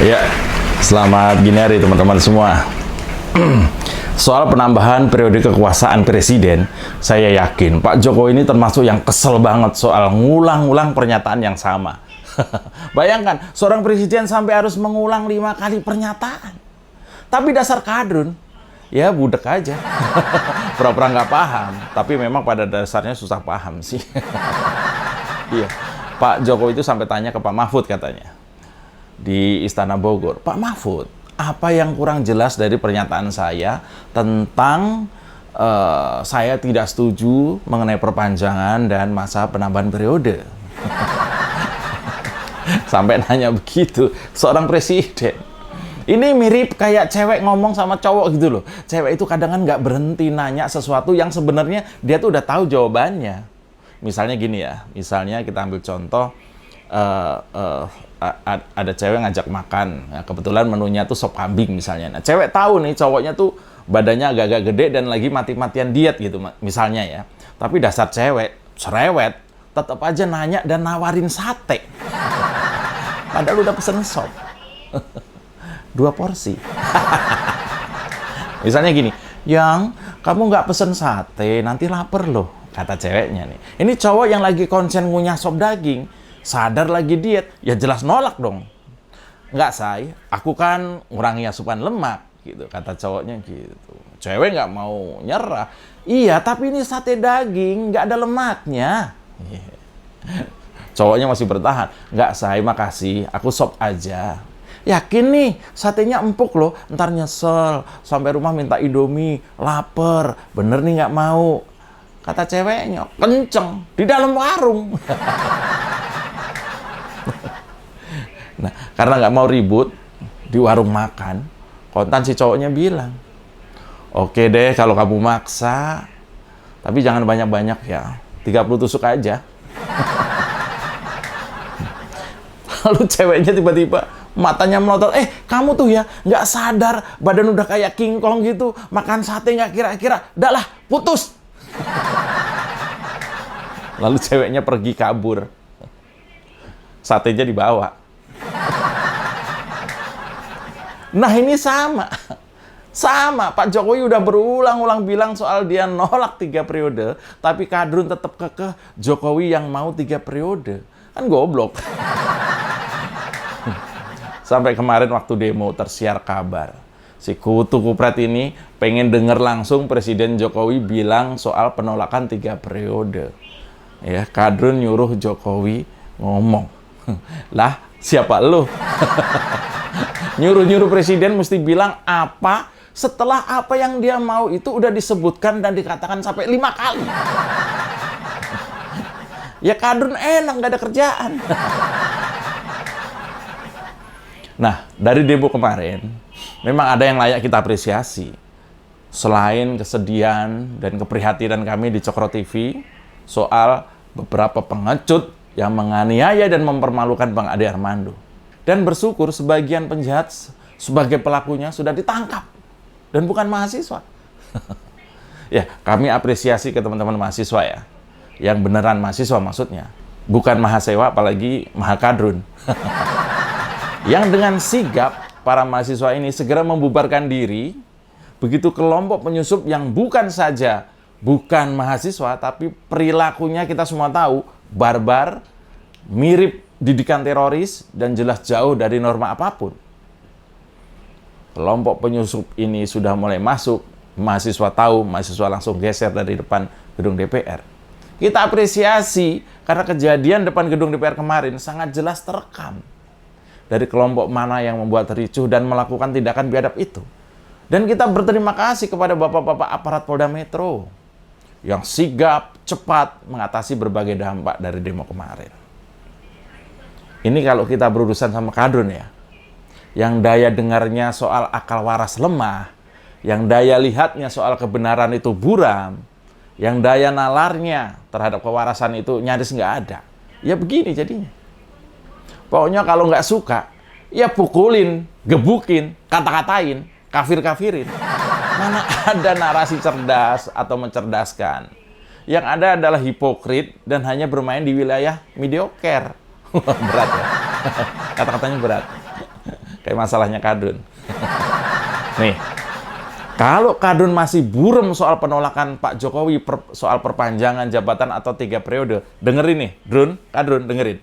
Ya, selamat gini hari teman-teman semua. Soal penambahan periode kekuasaan presiden, saya yakin Pak Jokowi ini termasuk yang kesel banget soal ngulang-ngulang pernyataan yang sama. Bayangkan, seorang presiden sampai harus mengulang 5 kali pernyataan. Tapi dasar kadrun, ya budek aja. Pura-pura nggak paham, tapi memang pada dasarnya susah paham sih. Iya, Pak Jokowi itu sampai tanya ke Pak Mahfud katanya di Istana Bogor, Pak Mahfud, apa yang kurang jelas dari pernyataan saya tentang saya tidak setuju mengenai perpanjangan dan masa penambahan periode? Sampai nanya begitu seorang presiden. Ini mirip kayak cewek ngomong sama cowok gitu loh. Cewek itu kadang kan nggak berhenti nanya sesuatu yang sebenarnya dia tuh udah tahu jawabannya. Misalnya gini ya, misalnya kita ambil contoh, ada cewek ngajak makan, nah, kebetulan menunya tuh sop kambing misalnya. Nah, cewek tahu nih cowoknya tuh badannya agak-agak gede dan lagi mati-matian diet gitu misalnya ya. Tapi dasar cewek cerewet, tetap aja nanya dan nawarin sate. Padahal udah pesen sop 2 porsi. Misalnya gini, yang kamu nggak pesen sate nanti lapar loh, kata ceweknya nih. Ini cowok yang lagi konsen ngunyah sop daging, sadar lagi diet, ya jelas nolak dong. Nggak, say, aku kan ngurangi asupan lemak, gitu, kata cowoknya gitu. Cewek nggak mau nyerah. Iya, tapi ini sate daging, nggak ada lemaknya. Cowoknya masih bertahan. Nggak, say, makasih, aku sop aja. Yakin nih, satenya empuk loh, ntar nyesel, sampai rumah minta Indomie, lapar, bener nih nggak mau. Kata ceweknya, kenceng, di dalam warung. Nah, karena nggak mau ribut di warung makan, kontan si cowoknya bilang, oke deh kalau kamu maksa, tapi jangan banyak-banyak ya, 30 tusuk aja. Lalu ceweknya tiba-tiba matanya melotot, kamu tuh ya nggak sadar badan udah kayak King Kong gitu, makan sate nggak kira-kira, dah lah, putus. Lalu ceweknya pergi kabur, satenya dibawa. Nah ini sama, Pak Jokowi udah berulang-ulang bilang soal dia nolak 3 periode, tapi kadrun tetap kekeh Jokowi yang mau 3 periode, kan goblok. Sampai kemarin waktu demo tersiar kabar, si kutu kupret ini pengen denger langsung Presiden Jokowi bilang soal penolakan 3 periode. Ya, kadrun nyuruh Jokowi ngomong. Lah, siapa lu? Nyuruh-nyuruh presiden mesti bilang apa setelah apa yang dia mau itu udah disebutkan dan dikatakan sampai 5 kali. Ya kadrun enak, nggak ada kerjaan. Nah, dari demo kemarin, memang ada yang layak kita apresiasi. Selain kesedihan dan keprihatinan kami di Cokro TV soal beberapa pengecut yang menganiaya dan mempermalukan Bang Ade Armando. Dan bersyukur sebagian penjahat sebagai pelakunya sudah ditangkap. Dan bukan mahasiswa. Ya, kami apresiasi ke teman-teman mahasiswa ya. Yang beneran mahasiswa maksudnya. Bukan mahasewa, apalagi mahakadrun. Yang dengan sigap, para mahasiswa ini segera membubarkan diri. Begitu kelompok penyusup yang bukan saja bukan mahasiswa, tapi perilakunya kita semua tahu, barbar, mirip didikan teroris, dan jelas jauh dari norma apapun. Kelompok penyusup ini sudah mulai masuk, mahasiswa tahu, mahasiswa langsung geser dari depan gedung DPR. Kita apresiasi, karena kejadian depan gedung DPR kemarin sangat jelas terekam. Dari kelompok mana yang membuat ricuh dan melakukan tindakan biadab itu. Dan kita berterima kasih kepada bapak-bapak aparat Polda Metro yang sigap, cepat mengatasi berbagai dampak dari demo kemarin. Ini kalau kita berurusan sama kadrun ya, yang daya dengarnya soal akal waras lemah, yang daya lihatnya soal kebenaran itu buram, yang daya nalarnya terhadap kewarasan itu nyaris nggak ada. Ya begini jadinya. Pokoknya kalau nggak suka, ya pukulin, gebukin, kata-katain, kafir-kafirin. Mana ada narasi cerdas atau mencerdaskan. Yang ada adalah hipokrit dan hanya bermain di wilayah mediocre. Berat ya. Kata-katanya berat. Kayak masalahnya Kadrun. Nih, kalau Kadrun masih buram soal penolakan Pak Jokowi soal perpanjangan jabatan atau 3 periode, dengerin nih, Kadrun, dengerin.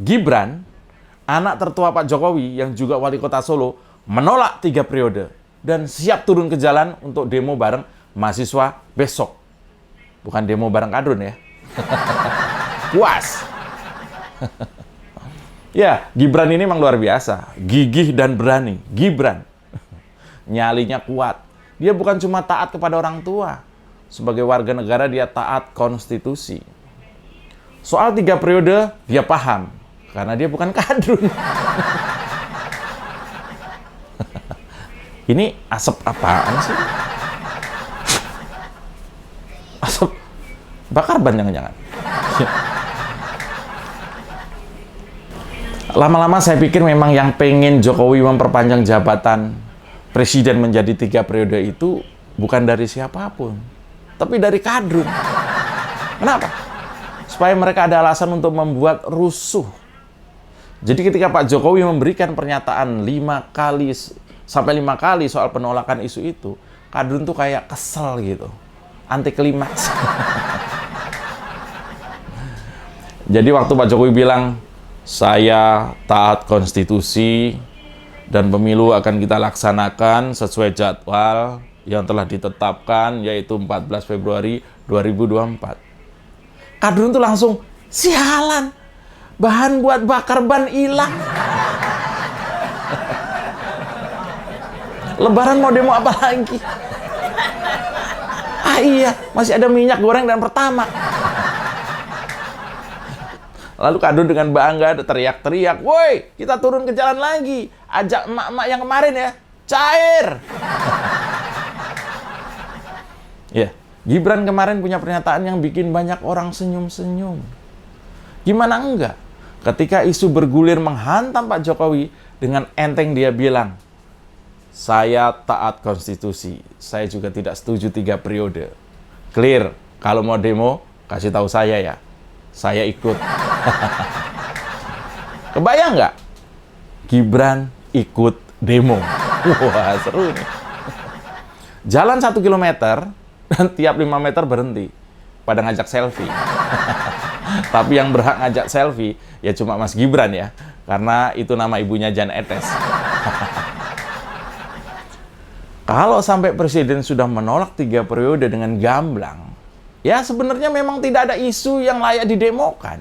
Gibran, anak tertua Pak Jokowi yang juga wali kota Solo, menolak 3 periode dan siap turun ke jalan untuk demo bareng mahasiswa besok. Bukan demo bareng Kadrun ya. Puas. Ya, Gibran ini memang luar biasa. Gigih dan berani. Gibran. Nyalinya kuat. Dia bukan cuma taat kepada orang tua. Sebagai warga negara, dia taat konstitusi. Soal 3 periode, dia paham. Karena dia bukan Kadrun. Ini asap apaan sih? Asap bakar ban jangan-jangan. Lama-lama saya pikir memang yang pengen Jokowi memperpanjang jabatan presiden menjadi 3 periode itu bukan dari siapapun, tapi dari Kadrun. Kenapa? Supaya mereka ada alasan untuk membuat rusuh. Jadi ketika Pak Jokowi memberikan pernyataan 5 kali soal penolakan isu itu, Kadrun tuh kayak kesel gitu, anti klimaks. Jadi waktu Pak Jokowi bilang, saya taat konstitusi dan pemilu akan kita laksanakan sesuai jadwal yang telah ditetapkan, yaitu 14 Februari 2024. Kadrun tuh langsung, sialan, bahan buat bakar ban hilang. Lebaran mau demo apa lagi? Ah iya, masih ada minyak goreng dan pertama. Lalu Kadrun dengan bangga teriak-teriak, woi, kita turun ke jalan lagi. Ajak emak-emak yang kemarin ya, cair. Ya, Gibran kemarin punya pernyataan yang bikin banyak orang senyum-senyum. Gimana enggak? Ketika isu bergulir menghantam Pak Jokowi, dengan enteng dia bilang, saya taat konstitusi, saya juga tidak setuju 3 periode. Clear, kalau mau demo, kasih tahu saya ya. Saya ikut. Kebayang nggak? Gibran ikut demo. Wah, seru nih. Jalan 1 kilometer dan tiap 5 meter berhenti. Pada ngajak selfie. Tapi yang berhak ngajak selfie ya cuma Mas Gibran ya. Karena itu nama ibunya Jan Etes. Kalau sampai presiden sudah menolak 3 periode dengan gamblang, ya sebenarnya memang tidak ada isu yang layak didemokan.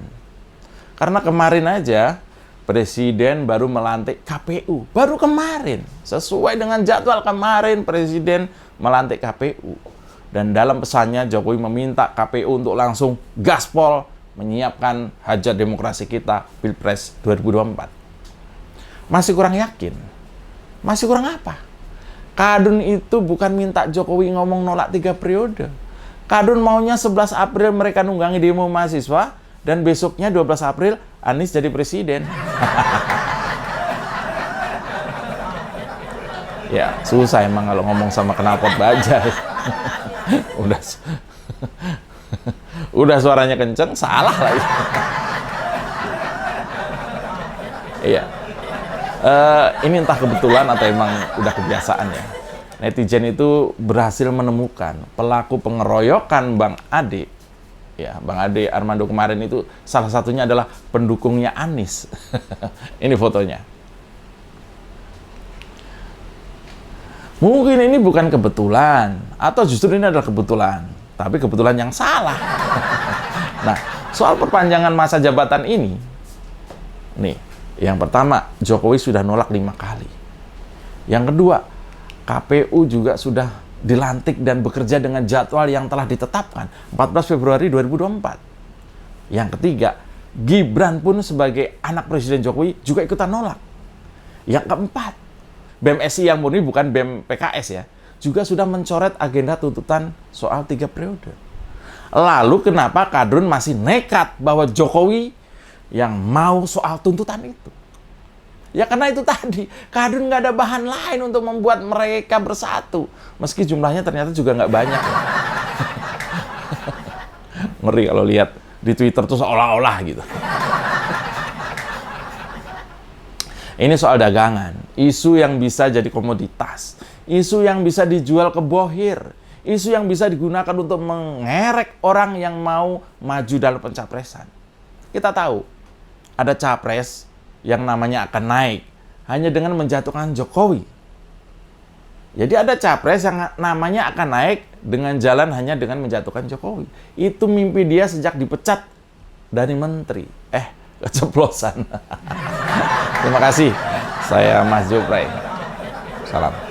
Karena kemarin aja presiden baru melantik KPU. Baru kemarin. Sesuai dengan jadwal kemarin presiden melantik KPU. Dan dalam pesannya Jokowi meminta KPU untuk langsung gaspol menyiapkan hajat demokrasi kita Pilpres 2024. Masih kurang yakin? Masih kurang apa? Kadrun itu bukan minta Jokowi ngomong nolak 3 periode. Kadrun maunya 11 April mereka nunggangi demo mahasiswa, dan besoknya 12 April Anies jadi presiden. Ya, susah emang kalau ngomong sama knalpot baja. Udah suaranya kenceng, salah lagi. Iya. Ini entah kebetulan atau emang udah kebiasaan ya. Netizen itu berhasil menemukan pelaku pengeroyokan Bang Ade. Ya, Bang Ade Armando kemarin itu salah satunya adalah pendukungnya Anies. Ini fotonya. Mungkin ini bukan kebetulan, atau justru ini adalah kebetulan. Tapi kebetulan yang salah. Nah, soal perpanjangan masa jabatan ini, nih, yang pertama, Jokowi sudah nolak 5 kali. Yang kedua, KPU juga sudah dilantik dan bekerja dengan jadwal yang telah ditetapkan 14 Februari 2024. Yang ketiga, Gibran pun sebagai anak Presiden Jokowi juga ikutan nolak. Yang keempat, BEM SI yang murni bukan BEM PKS ya, juga sudah mencoret agenda tuntutan soal 3 periode. Lalu kenapa Kadrun masih nekat bahwa Jokowi yang mau soal tuntutan itu? Ya karena itu tadi, Kadrun nggak ada bahan lain untuk membuat mereka bersatu. Meski jumlahnya ternyata juga nggak banyak. Ngeri kalau lihat di Twitter tuh seolah-olah gitu. Ini soal dagangan, isu yang bisa jadi komoditas, isu yang bisa dijual ke bohir, isu yang bisa digunakan untuk mengerek orang yang mau maju dalam pencapresan. Kita tahu, ada capres yang namanya akan naik hanya dengan menjatuhkan Jokowi. Jadi ada capres yang namanya akan naik dengan jalan hanya dengan menjatuhkan Jokowi. Itu mimpi dia sejak dipecat dari menteri. Keceplosan. Terima kasih. Saya Mas Jupray. Salam.